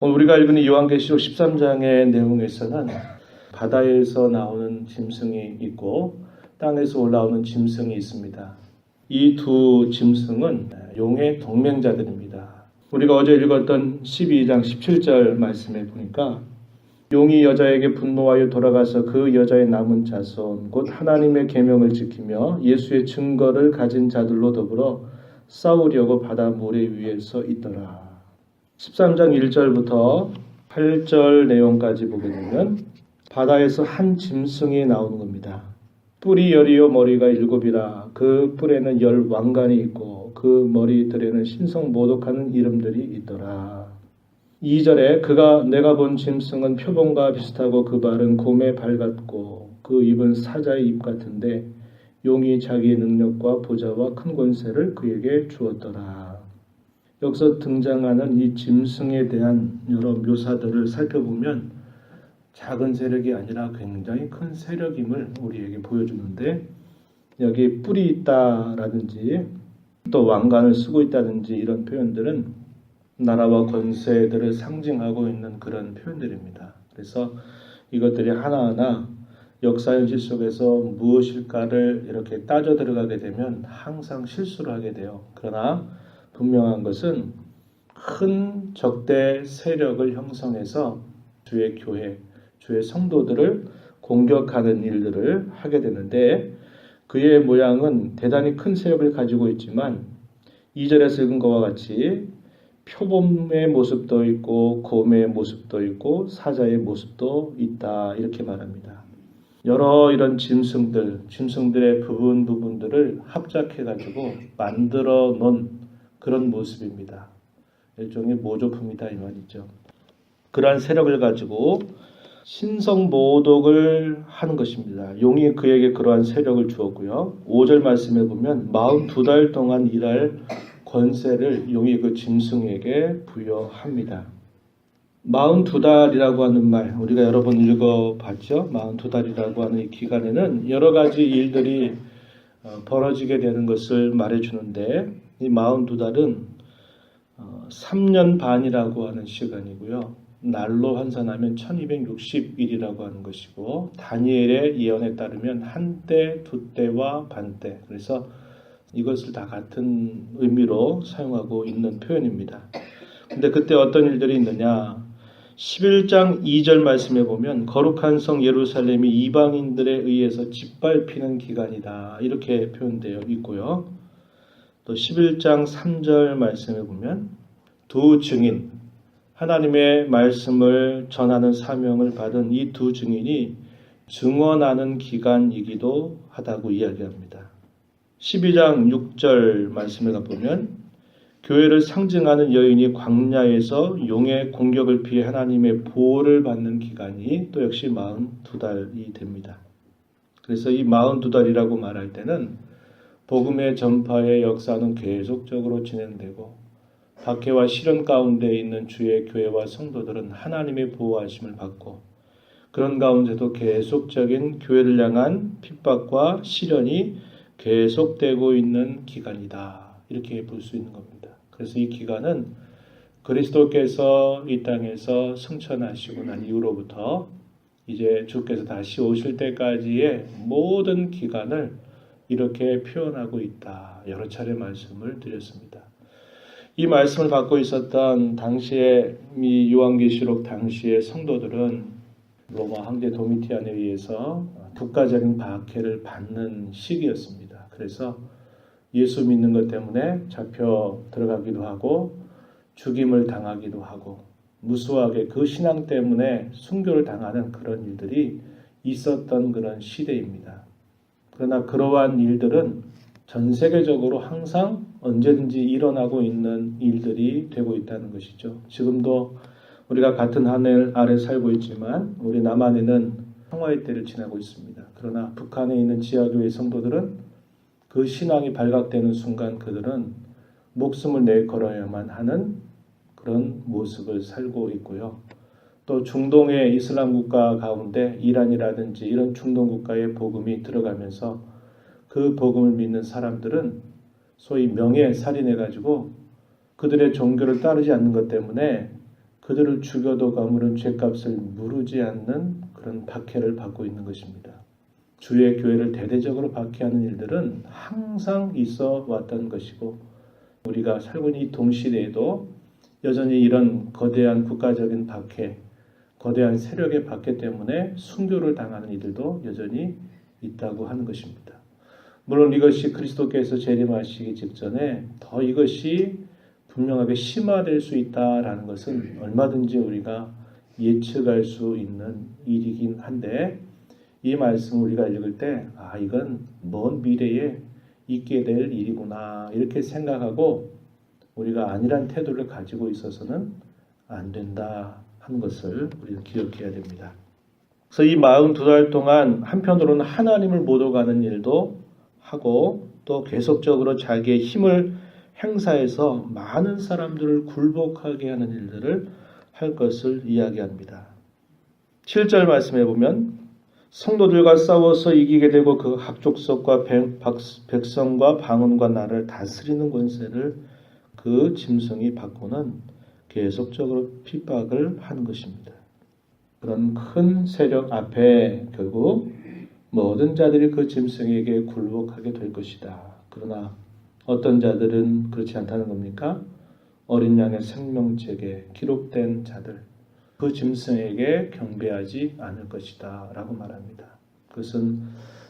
오늘 우리가 읽은 이 요한계시록 13장의 내용에서는 바다에서 나오는 짐승이 있고 땅에서 올라오는 짐승이 있습니다. 이 두 짐승은 용의 동맹자들입니다. 우리가 어제 읽었던 12장 17절 말씀에 보니까 용이 여자에게 분노하여 돌아가서 그 여자의 남은 자손 곧 하나님의 계명을 지키며 예수의 증거를 가진 자들로 더불어 싸우려고 바다 모래 위에 서 있더라. 13장 1절부터 8절 내용까지 보게 되면 바다에서 한 짐승이 나오는 겁니다. 뿔이 열이요 머리가 7이라 그 뿔에는 10 왕관이 있고 그 머리들에는 신성모독하는 이름들이 있더라. 2절에 내가 본 짐승은 표범과 비슷하고 그 발은 곰의 발 같고 그 입은 사자의 입 같은데 용이 자기의 능력과 보좌와 큰 권세를 그에게 주었더라. 여기서 등장하는 이 짐승에 대한 여러 묘사들을 살펴보면 작은 세력이 아니라 굉장히 큰 세력임을 우리에게 보여주는데, 여기 뿔이 있다라든지 또 왕관을 쓰고 있다든지 이런 표현들은 나라와 권세들을 상징하고 있는 그런 표현들입니다. 그래서 이것들이 하나하나 역사 현실 속에서 무엇일까를 이렇게 따져 들어가게 되면 항상 실수를 하게 돼요. 그러나 분명한 것은 큰 적대 세력을 형성해서 주의 교회, 주의 성도들을 공격하는 일들을 하게 되는데, 그의 모양은 대단히 큰 세력을 가지고 있지만 2절에서 읽은 것과 같이 표범의 모습도 있고 곰의 모습도 있고 사자의 모습도 있다, 이렇게 말합니다. 여러 이런 짐승들의 부분들을 합작해가지고 만들어 놓은 그런 모습입니다. 일종의 모조품이다 이 말이죠. 그러한 세력을 가지고 신성모독을 하는 것입니다. 용이 그에게 그러한 세력을 주었고요. 5절 말씀에 보면 42달 동안 일할 권세를 용이 그 짐승에게 부여합니다. 42달이라고 하는 말 우리가 여러 번 읽어봤죠. 42달이라고 하는 이 기간에는 여러 가지 일들이 벌어지게 되는 것을 말해주는데, 이 42달은 3년 반이라고 하는 시간이고요. 날로 환산하면 1260일이라고 하는 것이고, 다니엘의 예언에 따르면 한때, 두때와 반때, 그래서 이것을 다 같은 의미로 사용하고 있는 표현입니다. 근데 그때 어떤 일들이 있느냐? 11장 2절 말씀에 보면 거룩한 성 예루살렘이 이방인들에 의해서 짓밟히는 기간이다, 이렇게 표현되어 있고요. 또 11장 3절 말씀에 보면 두 증인, 하나님의 말씀을 전하는 사명을 받은 이 두 증인이 증언하는 기간이기도 하다고 이야기합니다. 12장 6절 말씀에 가보면 교회를 상징하는 여인이 광야에서 용의 공격을 피해 하나님의 보호를 받는 기간이 또 역시 42달이 됩니다. 그래서 이 42달이라고 말할 때는 복음의 전파의 역사는 계속적으로 진행되고 박해와 시련 가운데 있는 주의 교회와 성도들은 하나님의 보호하심을 받고, 그런 가운데도 계속적인 교회를 향한 핍박과 시련이 계속되고 있는 기간이다, 이렇게 볼 수 있는 겁니다. 그래서 이 기간은 그리스도께서 이 땅에서 승천하시고 난 이후로부터 이제 주께서 다시 오실 때까지의 모든 기간을 이렇게 표현하고 있다, 여러 차례 말씀을 드렸습니다. 이 말씀을 받고 있었던 당시에 이 요한계시록 당시의 성도들은 로마 황제 도미티안에 의해서 국가적인 박해를 받는 시기였습니다. 그래서 예수 믿는 것 때문에 잡혀 들어가기도 하고 죽임을 당하기도 하고 무수하게 그 신앙 때문에 순교를 당하는 그런 일들이 있었던 그런 시대입니다. 그러나 그러한 일들은 전 세계적으로 항상 언제든지 일어나고 있는 일들이 되고 있다는 것이죠. 지금도 우리가 같은 하늘 아래 살고 있지만 우리 남한에는 평화의 때를 지나고 있습니다. 그러나 북한에 있는 지하교회 성도들은 그 신앙이 발각되는 순간 그들은 목숨을 내걸어야만 하는 그런 모습을 살고 있고요. 또 중동의 이슬람 국가 가운데 이란이라든지 이런 중동 국가의 복음이 들어가면서 그 복음을 믿는 사람들은 소위 명예살인해가지고 그들의 종교를 따르지 않는 것 때문에 그들을 죽여도 아무런 죄값을 물지 않는 그런 박해를 받고 있는 것입니다. 주의 교회를 대대적으로 박해하는 일들은 항상 있어 왔던 것이고 우리가 살고 있는 이 동시대에도 여전히 이런 거대한 국가적인 박해, 거대한 세력의 박해 때문에 순교를 당하는 이들도 여전히 있다고 하는 것입니다. 물론 이것이 그리스도께서 재림하시기 직전에 더 이것이 분명하게 심화될 수 있다라는 것은 얼마든지 우리가 예측할 수 있는 일이긴 한데 이 말씀을 우리가 읽을 때 이건 먼 미래에 있게 될 일이구나 이렇게 생각하고 우리가 안일한 태도를 가지고 있어서는 안 된다 하는 것을 우리는 기억해야 됩니다. 그래서 이 42달 동안 한편으로는 하나님을 모독하는 일도 하고 또 계속적으로 자기의 힘을 행사해서 많은 사람들을 굴복하게 하는 일들을 할 것을 이야기합니다. 7절 말씀해 보면 성도들과 싸워서 이기게 되고 그 학족속과 백성과 방언과 나라를 다스리는 권세를 그 짐승이 받고는 계속적으로 핍박을 하는 것입니다. 그런 큰 세력 앞에 결국 모든 자들이 그 짐승에게 굴복하게 될 것이다. 그러나 어떤 자들은 그렇지 않다는 겁니까? 어린 양의 생명책에 기록된 자들, 그 짐승에게 경배하지 않을 것이다 라고 말합니다. 그것은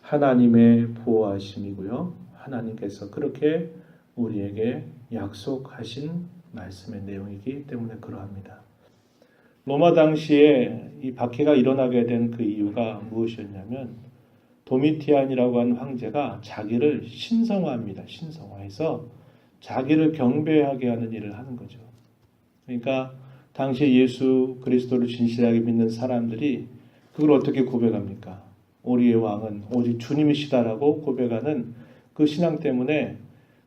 하나님의 보호하심이고요. 하나님께서 그렇게 우리에게 약속하신 말씀의 내용이기 때문에 그러합니다. 로마 당시에 이 박해가 일어나게 된 그 이유가 무엇이었냐면 도미티안이라고 하는 황제가 자기를 신성화합니다. 신성화해서 자기를 경배하게 하는 일을 하는 거죠. 그러니까 당시에 예수 그리스도를 진실하게 믿는 사람들이 그걸 어떻게 고백합니까? 우리의 왕은 오직 주님이시다라고 고백하는 그 신앙 때문에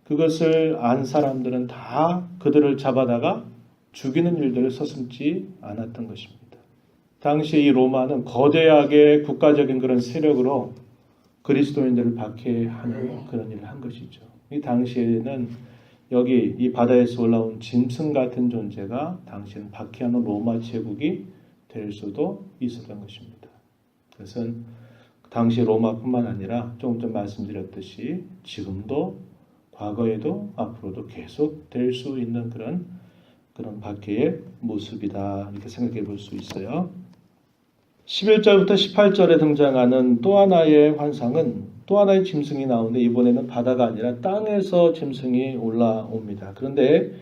그것을 안 사람들은 다 그들을 잡아다가 죽이는 일들을 서슴지 않았던 것입니다. 당시 이 로마는 거대하게 국가적인 그런 세력으로 그리스도인들을 박해하는 그런 일을 한 것이죠. 이 당시에는 여기 이 바다에서 올라온 짐승 같은 존재가 당시에는 박해하는 로마 제국이 될 수도 있었던 것입니다. 그것은 당시 로마뿐만 아니라 조금 전 말씀드렸듯이 지금도 과거에도 앞으로도 계속 될 수 있는 그런 박해의 모습이다 이렇게 생각해 볼 수 있어요. 11절부터 18절에 등장하는 또 하나의 환상은 또 하나의 짐승이 나오는데 이번에는 바다가 아니라 땅에서 짐승이 올라옵니다. 그런데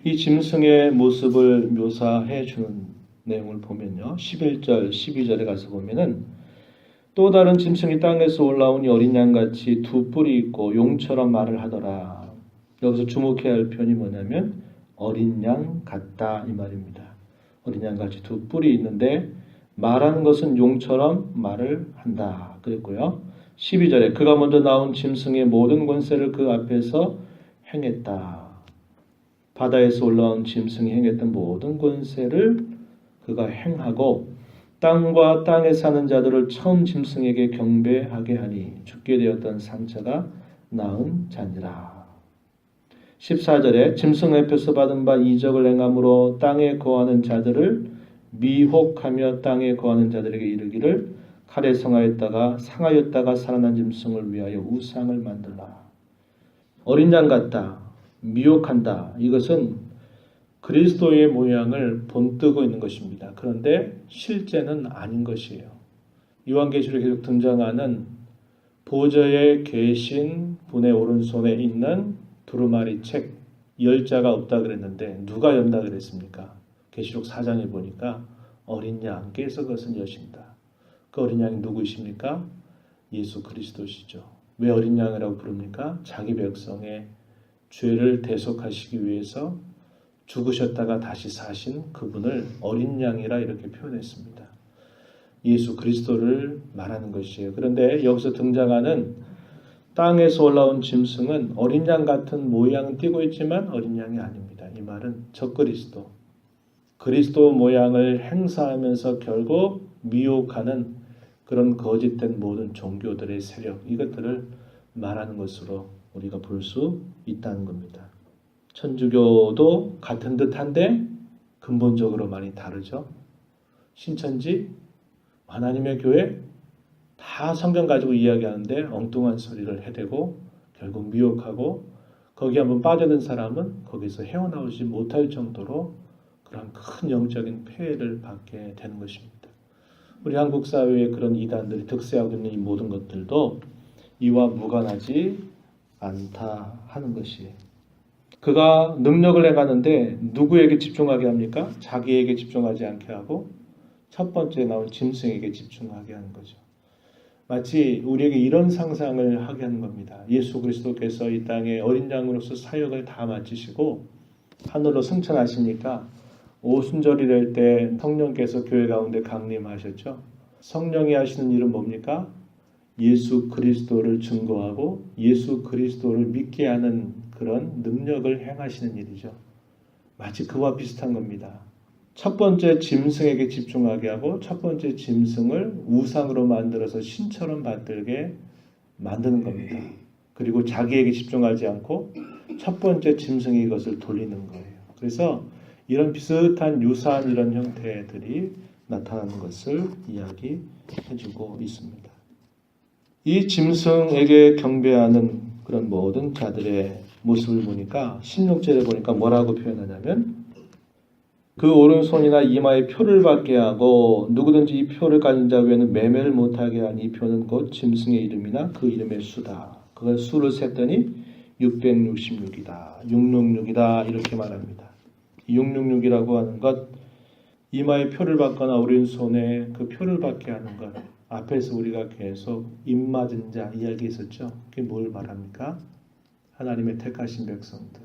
이 짐승의 모습을 묘사해 주는 내용을 보면요. 11절, 12절에 가서 보면은 또 다른 짐승이 땅에서 올라오니 어린 양같이 두 뿔이 있고 용처럼 말을 하더라. 여기서 주목해야 할 표현이 뭐냐면 어린 양 같다 이 말입니다. 어린 양같이 두 뿔이 있는데 말하는 것은 용처럼 말을 한다 그랬고요. 12절에 그가 먼저 나온 짐승의 모든 권세를 그 앞에서 행했다. 바다에서 올라온 짐승이 행했던 모든 권세를 그가 행하고 땅과 땅에 사는 자들을 처음 짐승에게 경배하게 하니 죽게 되었던 상처가 나은 자니라. 14절에 짐승 앞에서 받은 바 이적을 행함으로 땅에 거하는 자들을 미혹하며 땅에 거하는 자들에게 이르기를 칼에 상하였다가 살아난 짐승을 위하여 우상을 만들라. 어린 양 같다. 미혹한다. 이것은 그리스도의 모양을 본뜨고 있는 것입니다. 그런데 실제는 아닌 것이에요. 요한계시록에 계속 등장하는 보좌에 계신 분의 오른손에 있는 두루마리 책 열자가 없다 그랬는데 누가 연다 그랬습니까? 계시록 4장에 보니까 어린 양께서 그것을 여신다. 그 어린 양이 누구이십니까? 예수 그리스도시죠. 왜 어린 양이라고 부릅니까? 자기 백성의 죄를 대속하시기 위해서 죽으셨다가 다시 사신 그분을 어린 양이라 이렇게 표현했습니다. 예수 그리스도를 말하는 것이에요. 그런데 여기서 등장하는 땅에서 올라온 짐승은 어린 양 같은 모양은 띠고 있지만 어린 양이 아닙니다. 이 말은 그리스도 모양을 행사하면서 결국 미혹하는 그런 거짓된 모든 종교들의 세력 이것들을 말하는 것으로 우리가 볼 수 있다는 겁니다. 천주교도 같은 듯한데 근본적으로 많이 다르죠. 신천지, 하나님의 교회 다 성경 가지고 이야기하는데 엉뚱한 소리를 해대고 결국 미혹하고 거기에 한번 빠져든 사람은 거기서 헤어나오지 못할 정도로 그런 큰 영적인 폐해를 받게 되는 것입니다. 우리 한국 사회에 그런 이단들이 득세하고 있는 이 모든 것들도 이와 무관하지 않다 하는 것이에요. 그가 능력을 행하는데 누구에게 집중하게 합니까? 자기에게 집중하지 않게 하고 첫 번째 나온 짐승에게 집중하게 하는 거죠. 마치 우리에게 이런 상상을 하게 하는 겁니다. 예수 그리스도께서 이 땅에 어린 양으로서 사역을 다 마치시고 하늘로 승천하시니까 오순절이 될 때 성령께서 교회 가운데 강림하셨죠. 성령이 하시는 일은 뭡니까? 예수 그리스도를 증거하고 예수 그리스도를 믿게 하는 그런 능력을 행하시는 일이죠. 마치 그와 비슷한 겁니다. 첫 번째 짐승에게 집중하게 하고 첫 번째 짐승을 우상으로 만들어서 신처럼 만들게 만드는 겁니다. 그리고 자기에게 집중하지 않고 첫 번째 짐승이 이것을 돌리는 거예요. 그래서 이런 비슷한 유사한 이런 형태들이 나타나는 것을 이야기해주고 있습니다. 이 짐승에게 경배하는 그런 모든 자들의 모습을 보니까 16절에 보니까 뭐라고 표현하냐면 그 오른손이나 이마에 표를 받게 하고 누구든지 이 표를 가진 자 외에는 매매를 못하게 한 이 표는 곧 짐승의 이름이나 그 이름의 수다. 그걸 수를 셌더니 666이다. 666이다. 이렇게 말합니다. 666이라고 하는 것, 이마에 표를 받거나 오른손에 그 표를 받게 하는 것, 앞에서 우리가 계속 입맞은 자 이야기했었죠. 그게 뭘 말합니까? 하나님의 택하신 백성들,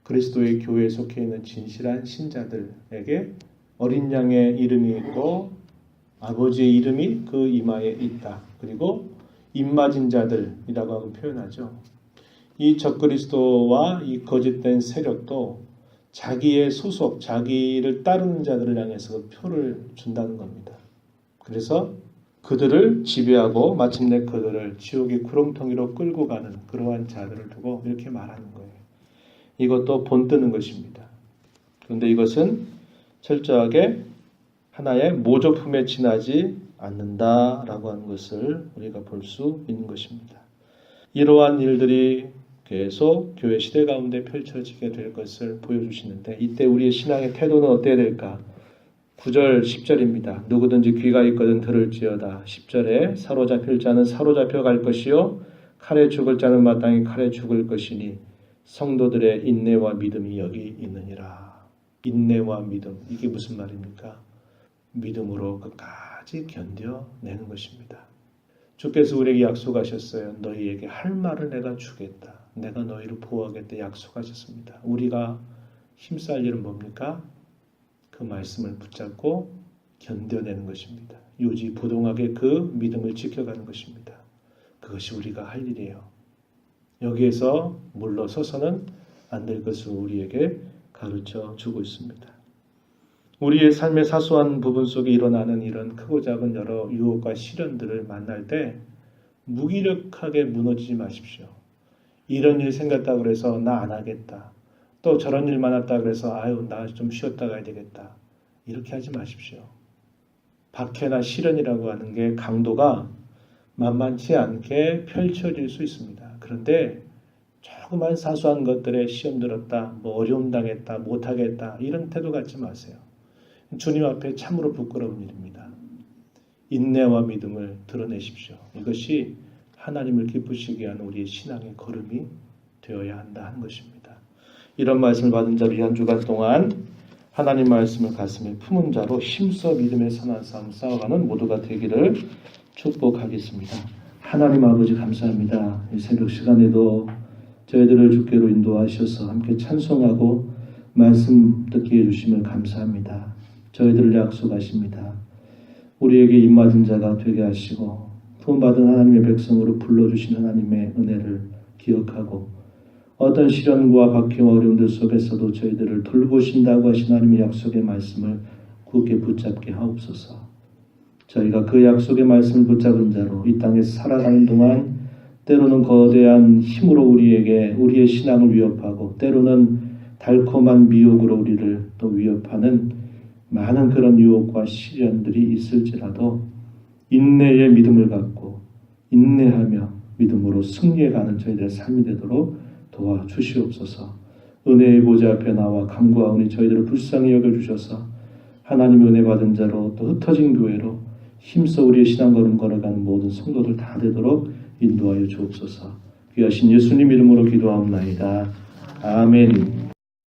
그리스도의 교회에 속해 있는 진실한 신자들에게 어린 양의 이름이 있고 아버지의 이름이 그 이마에 있다. 그리고 입맞은 자들이라고 하고 표현하죠. 이 적그리스도와 이 거짓된 세력도 자기의 소속, 자기를 따르는 자들을 향해서 표를 준다는 겁니다. 그래서 그들을 지배하고 마침내 그들을 지옥의 구렁텅이로 끌고 가는 그러한 자들을 두고 이렇게 말하는 거예요. 이것도 본뜨는 것입니다. 그런데 이것은 철저하게 하나의 모조품에 지나지 않는다라고 하는 것을 우리가 볼 수 있는 것입니다. 이러한 일들이 계속 교회 시대 가운데 펼쳐지게 될 것을 보여주시는데 이때 우리의 신앙의 태도는 어때야 될까? 9절 10절입니다. 누구든지 귀가 있거든 들을지어다. 10절에 사로잡힐 자는 사로잡혀 갈 것이요 칼에 죽을 자는 마땅히 칼에 죽을 것이니 성도들의 인내와 믿음이 여기 있느니라. 인내와 믿음, 이게 무슨 말입니까? 믿음으로 끝까지 견뎌내는 것입니다. 주께서 우리에게 약속하셨어요. 너희에게 할 말을 내가 주겠다. 내가 너희를 보호하겠다 약속하셨습니다. 우리가 힘쓸 일은 뭡니까? 그 말씀을 붙잡고 견뎌내는 것입니다. 요지부동하게 그 믿음을 지켜가는 것입니다. 그것이 우리가 할 일이에요. 여기에서 물러서서는 안 될 것을 우리에게 가르쳐 주고 있습니다. 우리의 삶의 사소한 부분 속에 일어나는 이런 크고 작은 여러 유혹과 시련들을 만날 때 무기력하게 무너지지 마십시오. 이런 일 생겼다고 그래서 나 안 하겠다. 또 저런 일 많았다 그래서 아유 나 좀 쉬었다 가야 되겠다. 이렇게 하지 마십시오. 박해나 시련이라고 하는 게 강도가 만만치 않게 펼쳐질 수 있습니다. 그런데 조그만 사소한 것들에 시험 들었다, 뭐 어려움 당했다, 못하겠다 이런 태도 갖지 마세요. 주님 앞에 참으로 부끄러운 일입니다. 인내와 믿음을 드러내십시오. 이것이 하나님을 기쁘시게 하는 우리의 신앙의 걸음이 되어야 한다 하는 것입니다. 이런 말씀을 받은 자로 이 한 주간 동안 하나님 말씀을 가슴에 품은 자로 힘써 믿음의 선한 싸움 싸워가는 모두가 되기를 축복하겠습니다. 하나님 아버지 감사합니다. 이 새벽 시간에도 저희들을 주께로 인도하셔서 함께 찬송하고 말씀 듣게 해주시면 감사합니다. 저희들을 약속하십니다. 우리에게 입맞은 자가 되게 하시고 구원받은 하나님의 백성으로 불러주신 하나님의 은혜를 기억하고 어떤 시련과 박해와 어려움들 속에서도 저희들을 돌보신다고 하신 하나님의 약속의 말씀을 굳게 붙잡게 하옵소서. 저희가 그 약속의 말씀을 붙잡은 자로 이 땅에서 살아가는 동안 때로는 거대한 힘으로 우리에게 우리의 신앙을 위협하고 때로는 달콤한 미혹으로 우리를 또 위협하는 많은 그런 유혹과 시련들이 있을지라도 인내의 믿음을 갖고 인내하며 믿음으로 승리해가는 저희들의 삶이 되도록 도와주시옵소서. 은혜의 보좌 앞에 나와 간구하오니 저희들을 불쌍히 여겨주셔서 하나님의 은혜 받은 자로 또 흩어진 교회로 힘써 우리의 신앙걸음 걸어가는 모든 성도들 다 되도록 인도하여 주옵소서. 귀하신 예수님 이름으로 기도하옵나이다. 아멘.